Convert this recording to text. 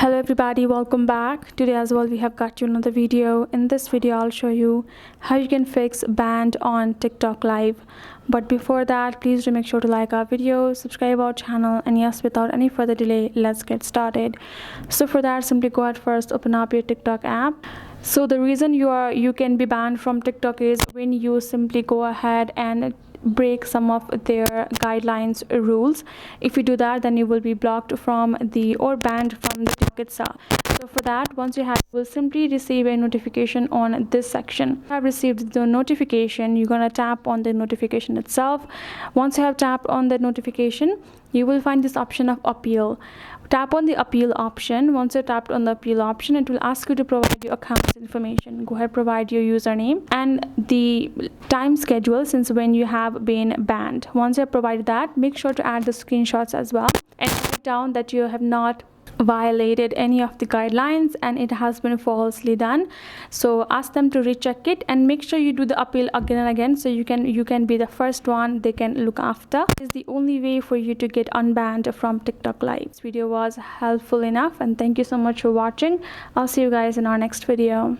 Hello everybody, welcome back. Today as well we have got you another video. In this video I'll show you how you can fix banned on TikTok live. But before that, please do make sure to like our video, subscribe our channel, and yes, without any further delay, let's get started. So for that, simply go ahead first, open up your TikTok app. So the reason you can be banned from TikTok is when you simply go ahead and break some of their guidelines rules. If you do that, then you will be blocked from the or banned from the TikTok itself. So for that, once you will simply receive a notification on this section. I have received the notification. You're gonna tap on the notification itself. Once you have tapped on the notification, you will find this option of appeal. Tap on the appeal option. Once you tapped on the appeal option, it will ask you to provide your account information. Go ahead, provide your username and the time schedule since when you have been banned. Once you have provided that, make sure to add the screenshots as well and write down that you have not violated any of the guidelines and it has been falsely done. So ask them to recheck it and make sure you do the appeal again and again, so you can be the first one they can look after. This is the only way for you to get unbanned from TikTok live. This video was helpful enough and thank you so much for watching. I'll see you guys in our next video.